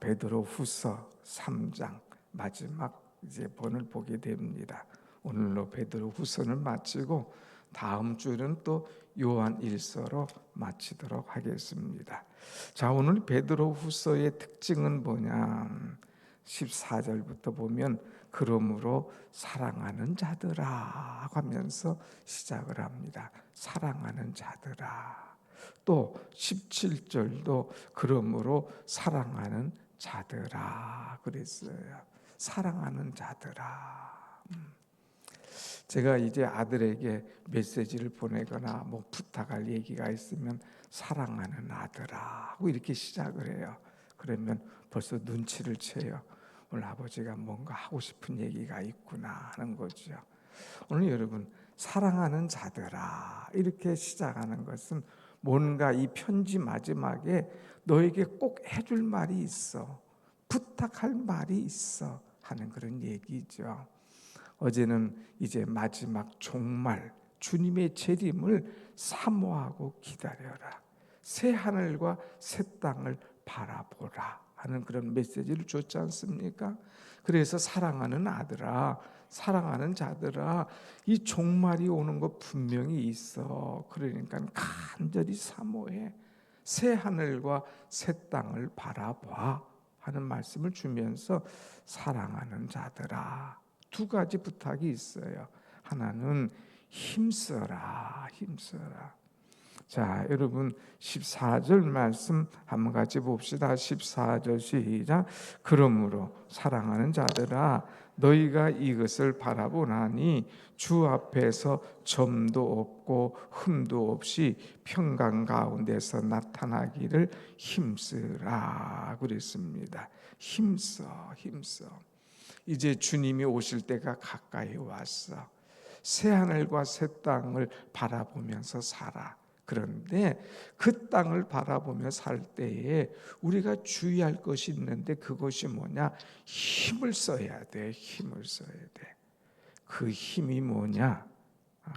베드로후서 3장 마지막 이제 본을 보게 됩니다. 오늘로 베드로후서는 마치고 다음 주는 또 요한일서로 마치도록 하겠습니다. 자, 오늘 베드로후서의 특징은 뭐냐? 14절부터 보면 그러므로 사랑하는 자들아 하면서 시작을 합니다. 사랑하는 자들아. 또 17절도 그러므로 사랑하는 자들아 그랬어요. 사랑하는 자들아. 제가 이제 아들에게 메시지를 보내거나 뭐 부탁할 얘기가 있으면 사랑하는 아들아 하고 이렇게 시작을 해요. 그러면 벌써 눈치를 채요. 오늘 아버지가 뭔가 하고 싶은 얘기가 있구나 하는 거죠. 오늘 여러분 사랑하는 자들아 이렇게 시작하는 것은 뭔가 이 편지 마지막에 너에게 꼭 해줄 말이 있어, 부탁할 말이 있어 하는 그런 얘기죠. 어제는 이제 마지막 종말 주님의 재림을 사모하고 기다려라, 새 하늘과 새 땅을 바라보라 하는 그런 메시지를 줬지 않습니까? 그래서 사랑하는 아들아, 사랑하는 자들아, 이 종말이 오는 거 분명히 있어. 그러니까 간절히 사모해. 새 하늘과 새 땅을 바라봐 하는 말씀을 주면서 사랑하는 자들아, 두 가지 부탁이 있어요. 하나는 힘써라, 힘써라. 자, 여러분 14절 말씀 한번 같이 봅시다. 14절 시작. 그러므로 사랑하는 자들아, 너희가 이것을 바라보나니 주 앞에서 점도 없고 흠도 없이 평강 가운데서 나타나기를 힘쓰라 그랬습니다. 힘써, 힘써. 이제 주님이 오실 때가 가까이 왔어. 새 하늘과 새 땅을 바라보면서 살아. 그런데 그 땅을 바라보며 살 때에 우리가 주의할 것이 있는데 그것이 뭐냐? 힘을 써야 돼. 힘을 써야 돼. 그 힘이 뭐냐?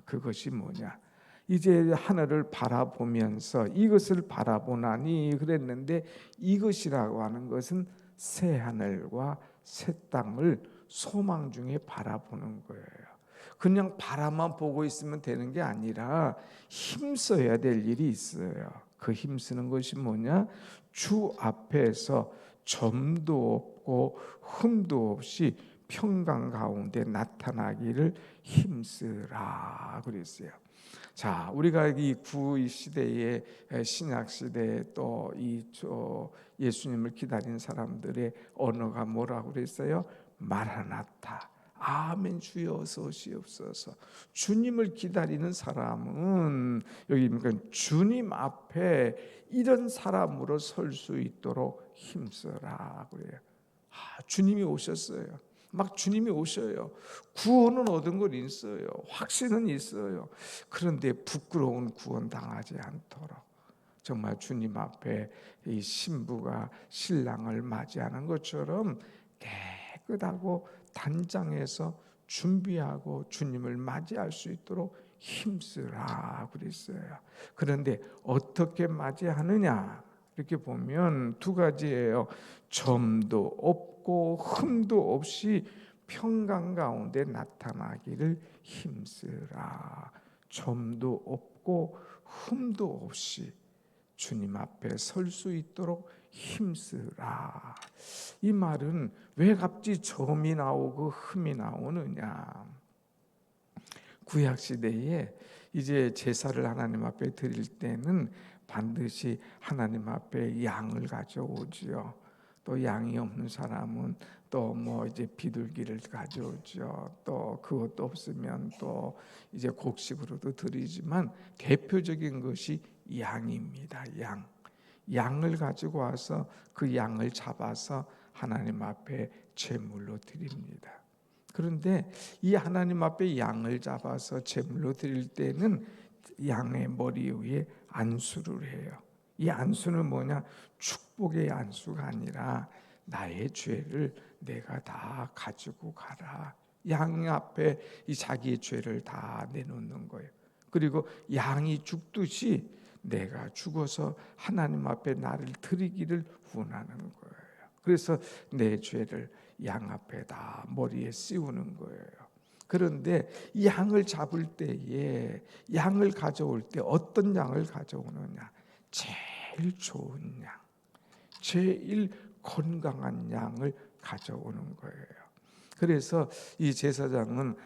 그것이 뭐냐? 이제 하늘을 바라보면서 이것을 바라보나니 그랬는데 이것이라고 하는 것은 새 하늘과 새 땅을 소망 중에 바라보는 거예요. 그냥 바라만 보고 있으면 되는 게 아니라 힘써야 될 일이 있어요. 그 힘쓰는 것이 뭐냐? 주 앞에서 점도 없고 흠도 없이 평강 가운데 나타나기를 힘쓰라 그랬어요. 자, 우리가 이 구의 시대에 신약 시대에 또 이 예수님을 기다린 사람들의 언어가 뭐라고 그랬어요? 마라나타. 아멘 주여 어서 오시옵소서. 주님을 기다리는 사람은 여기 그러니까 주님 앞에 이런 사람으로 설 수 있도록 힘써라 그래요. 주님이 오셨어요. 막 주님이 오셔요. 구원은 얻은 건 있어요. 확신은 있어요. 그런데 부끄러운 구원 당하지 않도록 정말 주님 앞에 이 신부가 신랑을 맞이하는 것처럼 깨끗하고 단장해서 준비하고 주님을 맞이할 수 있도록 힘쓰라 그랬어요. 그런데 어떻게 맞이하느냐? 이렇게 보면 두 가지예요. 점도 없고 흠도 없이 평강 가운데 나타나기를 힘쓰라. 점도 없고 흠도 없이 주님 앞에 설 수 있도록 힘쓰라. 이 말은 왜 갑자기 점이 나오고 흠이 나오느냐? 구약 시대에 이제 제사를 하나님 앞에 드릴 때는 반드시 하나님 앞에 양을 가져오지요. 또 양이 없는 사람은 또 뭐 이제 비둘기를 가져오죠. 또 그것도 없으면 또 이제 곡식으로도 드리지만 대표적인 것이 양입니다. 양을 가지고 와서 그 양을 잡아서 하나님 앞에 제물로 드립니다. 그런데 이 하나님 앞에 양을 잡아서 제물로 드릴 때는 양의 머리 위에 안수를 해요. 이 안수는 뭐냐? 축복의 안수가 아니라 나의 죄를 내가 다 가지고 가라. 양 앞에 이 자기의 죄를 다 내놓는 거예요. 그리고 양이 죽듯이 내가 죽어서 하나님 앞에 나를 드리기를 원하는 거예요. 그래서 내 죄를 양 앞에다 머리에 씌우는 거예요. 그런데 양을 잡을 때에 양을 가져올 때 어떤 양을 가져오느냐? 제일 좋은 양, 제일 건강한 양을 가져오는 거예요. 그래서 이 제사장은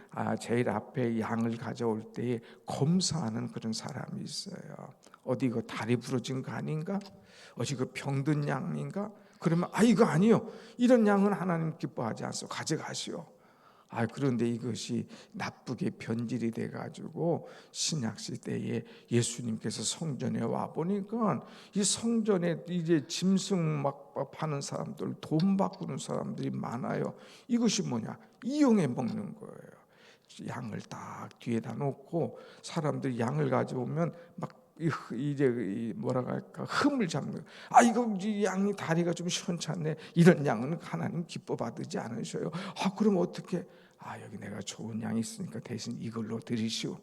제일 앞에 양을 가져올 때에 검사하는 그런 사람이 있어요. 어디 그 다리 부러진 거 아닌가? 어디 그 병든 양인가? 그러면 이거 아니요. 이런 양은 하나님 기뻐하지 않소. 가져가시오. 그런데 이것이 나쁘게 변질이 돼가지고 신약 시대에 예수님께서 성전에 와 보니까 이 성전에 이제 짐승 막 파는 사람들, 돈 바꾸는 사람들이 많아요. 이것이 뭐냐? 이용해 먹는 거예요. 양을 딱 뒤에다 놓고 사람들이 양을 가져오면 막 이제 뭐라 할까 흠을 잡는. 이거 양이 다리가 좀 시원찮네. 이런 양은 하나님 기뻐 받지 않으셔요. 그럼 어떻게? 여기 내가 좋은 양이 있으니까 대신 이걸로 드리시오.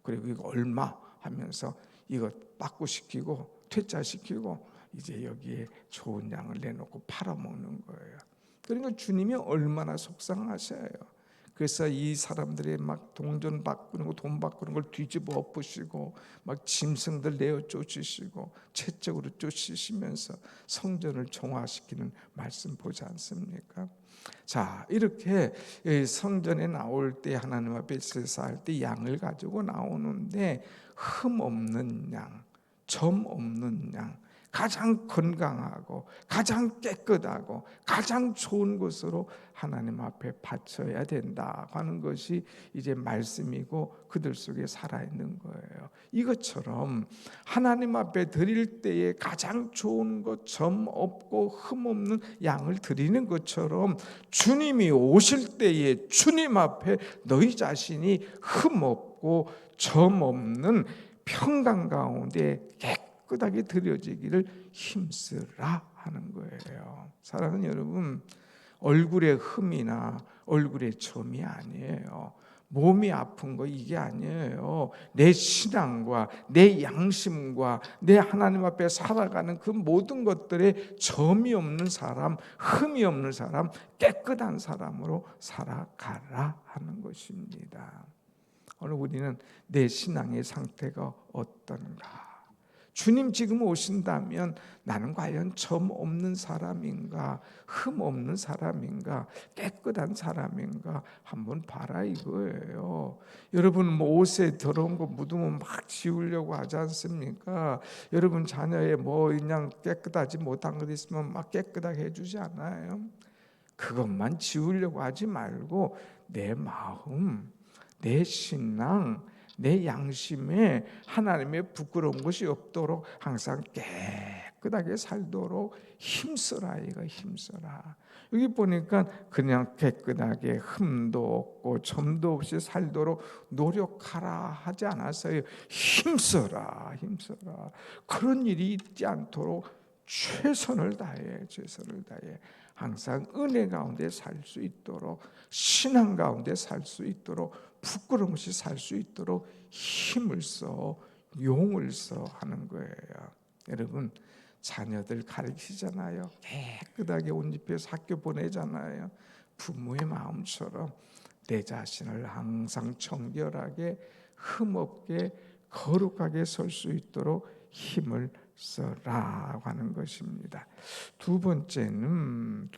그리고 이거 얼마 하면서 이거 빠꾸시키고 퇴짜시키고 이제 여기에 좋은 양을 내놓고 팔아먹는 거예요. 그러니까 주님이 얼마나 속상하셔요. 그래서 이 사람들이 막 동전 바꾸는 거, 돈 바꾸는 걸 뒤집어 엎으시고 막 짐승들 내어 쫓으시고 채적으로 쫓으시면서 성전을 정화시키는 말씀 보지 않습니까? 자, 이렇게 성전에 나올 때 하나님 앞에 제사할 때 양을 가지고 나오는데 흠 없는 양, 점 없는 양, 가장 건강하고 가장 깨끗하고 가장 좋은 것으로 하나님 앞에 바쳐야 된다고 하는 것이 이제 말씀이고 그들 속에 살아있는 거예요. 이것처럼 하나님 앞에 드릴 때에 가장 좋은 것, 점 없고 흠 없는 양을 드리는 것처럼 주님이 오실 때에 주님 앞에 너희 자신이 흠 없고 점 없는 평강 가운데 깨끗하게 드려지기를 힘쓰라 하는 거예요. 사랑하는 여러분, 얼굴에 흠이나 얼굴에 점이 아니에요. 몸이 아픈 거 이게 아니에요. 내 신앙과 내 양심과 내 하나님 앞에 살아가는 그 모든 것들에 점이 없는 사람, 흠이 없는 사람, 깨끗한 사람으로 살아가라 하는 것입니다. 오늘 우리는 내 신앙의 상태가 어떤가? 주님 지금 오신다면 나는 과연 점 없는 사람인가, 흠 없는 사람인가, 깨끗한 사람인가 한번 봐라 이거예요. 여러분 뭐 옷에 더러운 거 묻으면 막 지우려고 하지 않습니까? 여러분 자녀의 뭐 그냥 깨끗하지 못한 것 있으면 막 깨끗하게 해주지 않아요? 그것만 지우려고 하지 말고 내 마음, 내 신앙, 내 양심에 하나님의 부끄러운 것이 없도록 항상 깨끗하게 살도록 힘써라. 이거 힘써라. 여기 보니까 그냥 깨끗하게 흠도 없고 점도 없이 살도록 노력하라 하지 않았어요. 힘써라. 힘써라. 그런 일이 있지 않도록 최선을 다해. 최선을 다해. 항상 은혜 가운데 살 수 있도록, 신앙 가운데 살 수 있도록, 부끄러움 없이 살 수 있도록 힘을 써, 용을 써 하는 거예요. 여러분 자녀들 가르치잖아요. 깨끗하게 옷 입혀서 학교 보내잖아요. 부모의 마음처럼 내 자신을 항상 정결하게 흠없게 거룩하게 설 수 있도록 힘을 써라 하는 것입니다. 두 번째는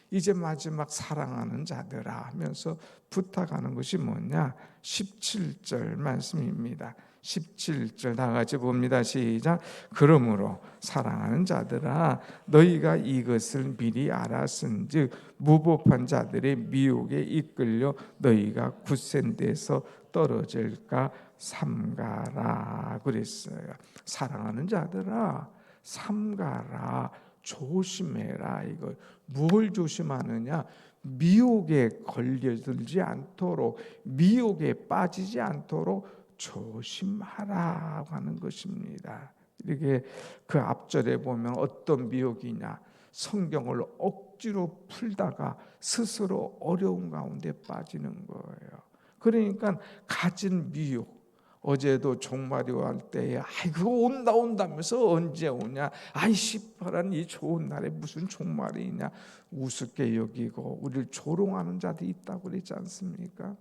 이제 마지막 사랑하는 자들아 하면서 부탁하는 것이 뭐냐? 17절 말씀입니다. 17절 다 같이 봅니다. 시작. 그러므로 사랑하는 자들아 너희가 이것을 미리 알았은즉 무법한 자들의 미혹에 이끌려 너희가 굳센 데서 떨어질까 삼가라 그랬어요. 사랑하는 자들아 삼가라, 조심해라. 이거 뭘 조심하느냐? 미혹에 걸려들지 않도록, 미혹에 빠지지 않도록 조심하라 하는 것입니다. 이렇게 그 앞절에 보면 어떤 미혹이냐? 성경을 억지로 풀다가 스스로 어려운 가운데 빠지는 거예요. 그러니까 가진 미혹, 어제도 종말이 올 때에 그거 온다면서 언제 오냐, 시퍼런 이 좋은 날에 무슨 종말이 있냐 우습게 여기고 우리를 조롱하는 자들이 있다고 그러지 않습니까?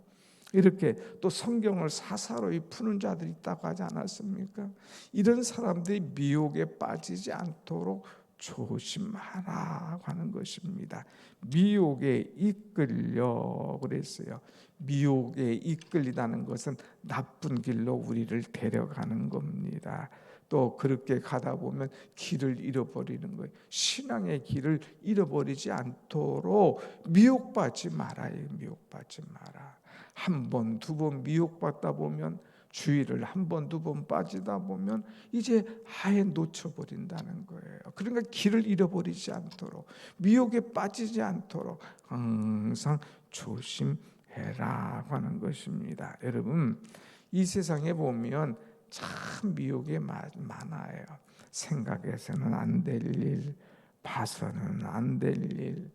이렇게 또 성경을 사사로이 푸는 자들이 있다고 하지 않았습니까? 이런 사람들이 미혹에 빠지지 않도록 조심하라고 하는 것입니다. 미혹에 이끌려 그랬어요. 미혹에 이끌리다는 것은 나쁜 길로 우리를 데려가는 겁니다. 또 그렇게 가다 보면 길을 잃어버리는 거예요. 신앙의 길을 잃어버리지 않도록 미혹받지 말아요. 미혹받지 마라. 한 번, 두 번 미혹받다 보면, 주의를 한 번, 두 번 빠지다 보면 이제 아예 놓쳐버린다는 거예요. 그러니까 길을 잃어버리지 않도록, 미혹에 빠지지 않도록 항상 조심해라 하는 것입니다. 여러분, 이 세상에 보면 참 미혹이 많아요. 생각해서는 안 될 일, 봐서는 안 될 일,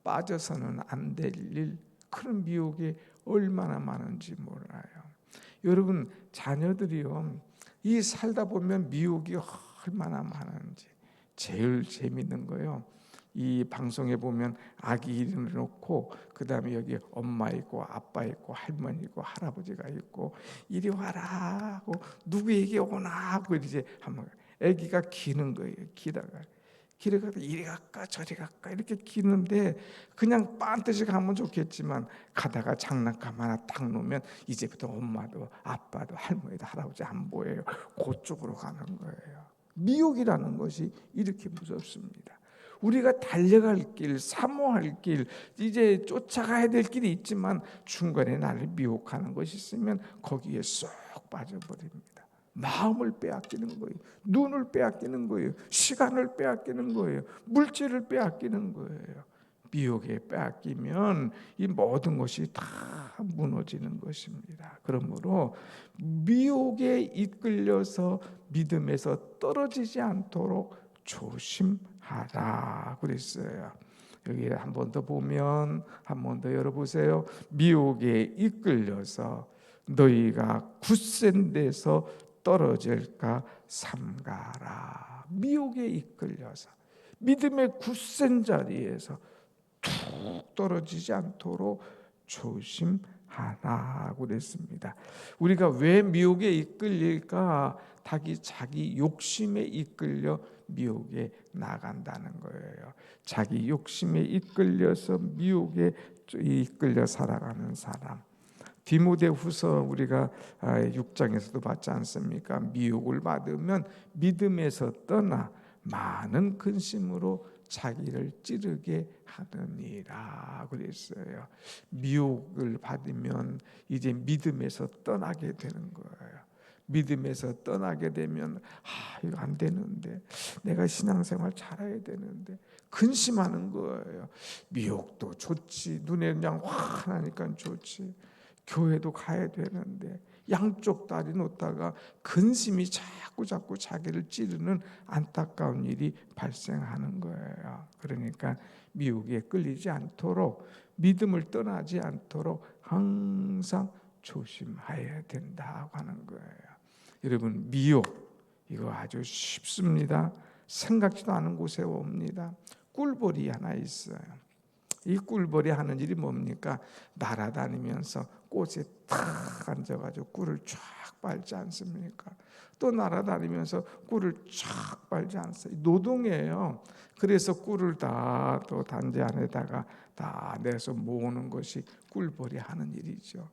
빠져서는 안 될 일, 그런 미혹이 얼마나 많은지 몰라요. 여러분, 자녀들이요, 이 살다 보면 미혹이 얼마나 많은지. 제일 재밌는 거요, 이 방송에 보면 아기 이름을 놓고 그 다음에 여기 엄마 있고 아빠 있고 할머니 있고 할아버지가 있고 이리 와라 하고 누구에게 오나 하고 이제 한번 아기가 기는 거예요. 기다가 이리 갈까 저리 갈까 이렇게 기는데, 그냥 빤듯이 가면 좋겠지만 가다가 장난감 하나 딱 놓으면 이제부터 엄마도 아빠도 할머니도 할아버지 안 보여요. 그쪽으로 가는 거예요. 미혹이라는 것이 이렇게 무섭습니다. 우리가 달려갈 길, 사모할 길, 이제 쫓아가야 될 길이 있지만 중간에 나를 미혹하는 것이 있으면 거기에 쏙 빠져버립니다. 마음을 빼앗기는 거예요. 눈을 빼앗기는 거예요. 시간을 빼앗기는 거예요. 물질을 빼앗기는 거예요. 미혹에 빼앗기면 이 모든 것이 다 무너지는 것입니다. 그러므로 미혹에 이끌려서 믿음에서 떨어지지 않도록 조심하라 그랬어요. 여기 한 번 더 보면, 한 번 더 열어보세요. 미혹에 이끌려서 너희가 굳센 데서 떨어질까 삼가라. 미혹에 이끌려서 믿음의 굳센 자리에서 툭 떨어지지 않도록 조심하라 그랬습니다. 우리가 왜 미혹에 이끌릴까? 자기 욕심에 이끌려 미혹에 나간다는 거예요. 자기 욕심에 이끌려서 미혹에 이끌려 살아가는 사람. 디모데후서 우리가 6장에서도 봤지 않습니까? 미혹을 받으면 믿음에서 떠나 많은 근심으로 자기를 찌르게 하느니라 그랬어요. 미혹을 받으면 이제 믿음에서 떠나게 되는 거예요. 믿음에서 떠나게 되면 이거 안 되는데, 내가 신앙생활 잘해야 되는데 근심하는 거예요. 미혹도 좋지, 눈에 그냥 환하니까 좋지, 교회도 가야 되는데 양쪽 다리 놓다가 근심이 자꾸 자기를 찌르는 안타까운 일이 발생하는 거예요. 그러니까 미혹에 끌리지 않도록, 믿음을 떠나지 않도록 항상 조심해야 된다고 하는 거예요. 여러분, 미혹 이거 아주 쉽습니다. 생각지도 않은 곳에 옵니다. 꿀벌이 하나 있어요. 이 꿀벌이 하는 일이 뭡니까? 날아다니면서 꽃에 탁 앉아가지고 꿀을 쫙 빨지 않습니까? 또 날아다니면서 꿀을 쫙 빨지 않습니까? 노동이에요. 그래서 꿀을 다 또 단지 안에다가 다 내서 모으는 것이 꿀벌이 하는 일이죠.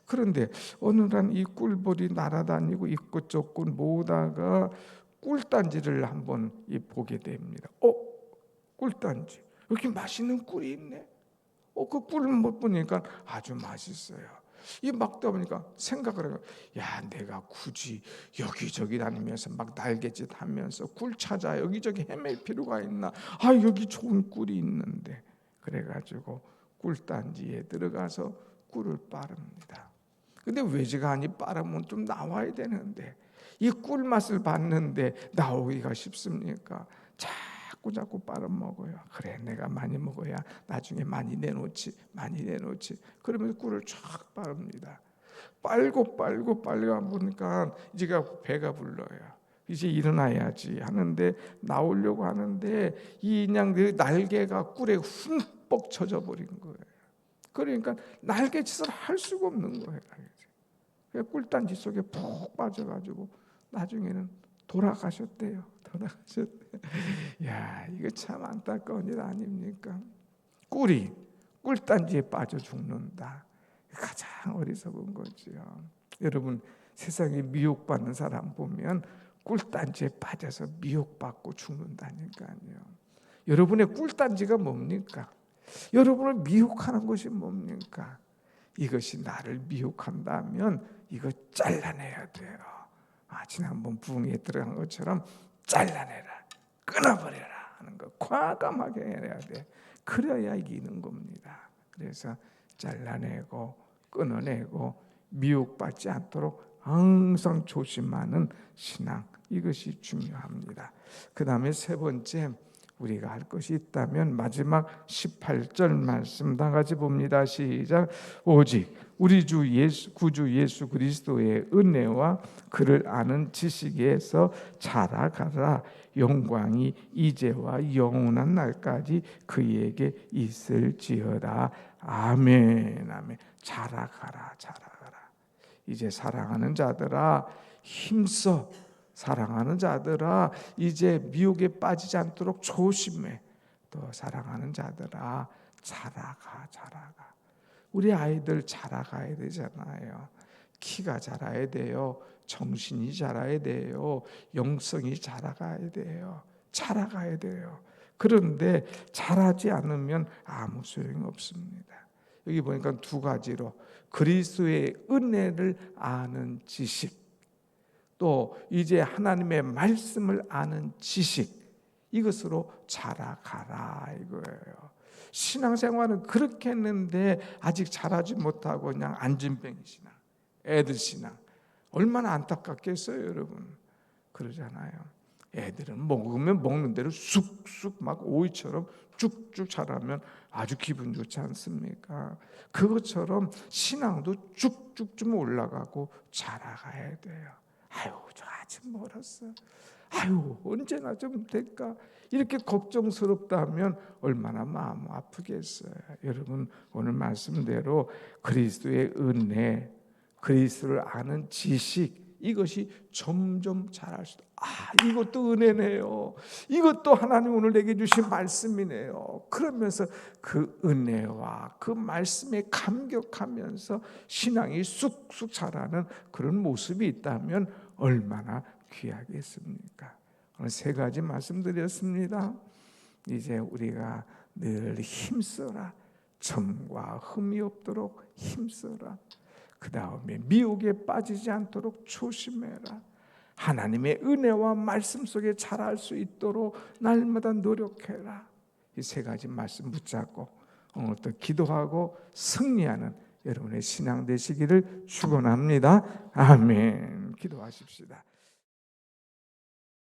그런데 어느 날 이 꿀벌이 날아다니고 이곳저곳 모으다가 꿀단지를 한번 보게 됩니다. 꿀단지, 이렇게 맛있는 꿀이 있네. 그 꿀을 못 보니까 아주 맛있어요. 이 막다 보니까 생각을 해요. 내가 굳이 여기저기 다니면서 막 날갯짓 하면서 꿀 찾아 여기저기 헤맬 필요가 있나? 여기 좋은 꿀이 있는데. 그래가지고 꿀단지에 들어가서 꿀을 빠릅니다. 근데 외지간히 빠르면 좀 나와야 되는데, 이 꿀 맛을 봤는데 나오기가 쉽습니까? 자꾸 빨아먹어요. 그래, 내가 많이 먹어야 나중에 많이 내놓지. 그러면서 꿀을 쫙 빠릅니다. 빨고 보니까 이제 배가 불러요. 이제 일어나야지 하는데 나오려고 하는데 이 그냥 그 날개가 꿀에 흠뻑 젖어 버린 거예요. 그러니까 날개짓을 할 수가 없는 거예요. 꿀단지 속에 푹 빠져가지고 나중에는 돌아가셨대요. 야, 이거 참 안타까운 일 아닙니까? 꿀이 꿀단지에 빠져 죽는다. 가장 어리석은 거지요. 여러분, 세상에 미혹받는 사람 보면 꿀단지에 빠져서 미혹받고 죽는다니까요. 여러분의 꿀단지가 뭡니까? 여러분을 미혹하는 것이 뭡니까? 이것이 나를 미혹한다면 이거 잘라내야 돼요. 지난번 부흥에 들어간 것처럼 잘라내라, 끊어버려라 하는 거 과감하게 해야 돼. 그래야 이기는 겁니다. 그래서 잘라내고 끊어내고 미혹받지 않도록 항상 조심하는 신앙, 이것이 중요합니다. 그 다음에 세 번째, 우리가 할 것이 있다면 마지막 18절 말씀 다 같이 봅니다. 시작. 오직 우리 주 구주 예수 그리스도의 은혜와 그를 아는 지식에서 자라가라. 영광이 이제와 영원한 날까지 그에게 있을지어다. 아멘. 아멘. 자라가라. 이제 사랑하는 자들아, 힘써. 사랑하는 자들아, 이제 미혹에 빠지지 않도록 조심해. 또 사랑하는 자들아, 자라가. 우리 아이들 자라가야 되잖아요. 키가 자라야 돼요. 정신이 자라야 돼요. 영성이 자라가야 돼요. 그런데 자라지 않으면 아무 소용이 없습니다. 여기 보니까 두 가지로 그리스도의 은혜를 아는 지식, 또 이제 하나님의 말씀을 아는 지식, 이것으로 자라가라 이거예요. 신앙생활은 그렇게 했는데 아직 자라지 못하고 그냥 안진뱅이 신앙, 애들 신앙, 얼마나 안타깝겠어요 여러분. 그러잖아요. 애들은 먹으면 먹는 대로 쑥쑥 막 오이처럼 쭉쭉 자라면 아주 기분 좋지 않습니까? 그것처럼 신앙도 쭉쭉 좀 올라가고 자라가야 돼요. 아유, 저 아직 멀었어. 아유, 언제나 좀 될까? 이렇게 걱정스럽다면 얼마나 마음 아프겠어요. 여러분, 오늘 말씀대로 그리스도의 은혜, 그리스도를 아는 지식, 이것이 점점 자랄 수도. 이것도 은혜네요. 이것도 하나님 오늘 내게 주신 말씀이네요. 그러면서 그 은혜와 그 말씀에 감격하면서 신앙이 쑥쑥 자라는 그런 모습이 있다면 얼마나 귀하겠습니까? 오늘 세 가지 말씀드렸습니다. 이제 우리가 늘 힘써라. 점과 흠이 없도록 힘써라. 그 다음에 미혹에 빠지지 않도록 조심해라. 하나님의 은혜와 말씀 속에 자랄 수 있도록 날마다 노력해라. 이 세 가지 말씀 붙잡고 오늘 또 기도하고 승리하는 여러분의 신앙 되시기를 축원합니다. 아멘. 기도하십시다.